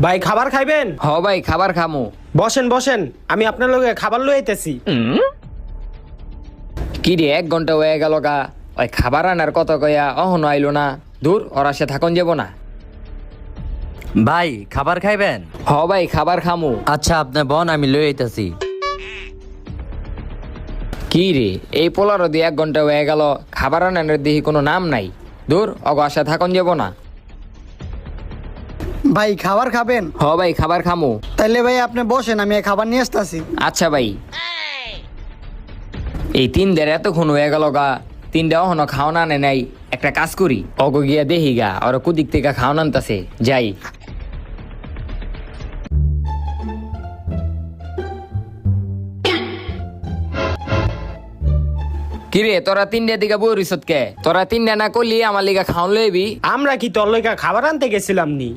ভাই খাবার খাইবেন? হ ভাই খাবার খামু। বসেন বসেন, আমি আপনার লগে খাবার লই আইতেছি। কি রে 1 ঘন্টা হয়ে গেল গা, ওই খাবার আনার কত কয়া অহন আইলো না। দূর ওরা সে থাকুন যাব না। ভাই খাবার খাইবেন? হ ভাই খাবার খামু। আচ্ছা আপনি বন, আমি লই আইতাছি। কি রে এই পোলারও দিয়ে 1 ঘন্টা হয়ে গেল, খাবার আনার দেখি কোনো নাম নাই। দূর অগ আশা থাকুন যাব না। ভাই খাবার খাবেন? হ ভাই খাবার খামু। তাইলে ভাই আপনি বসেন, আমি খাবার নিয়ে আসতেছি। আচ্ছা ভাই। এই 3 দের এতক্ষণ হয়ে গেল গা, 3 অহনো খাওয়ান আনে নাই। একটা কাজ করি, অগ গিয়া দেখি গা ওর কুদিক থেকে খাওয়ান আনতাছে। যাই। কিরে তোরা 3টার দিকে বই রিসত কে? তোরা 3টা না করলি আমার লিগা খাওয়ান লইবি? আমরা কি তোর লইগা খাবার আনতে গেছিলাম নি?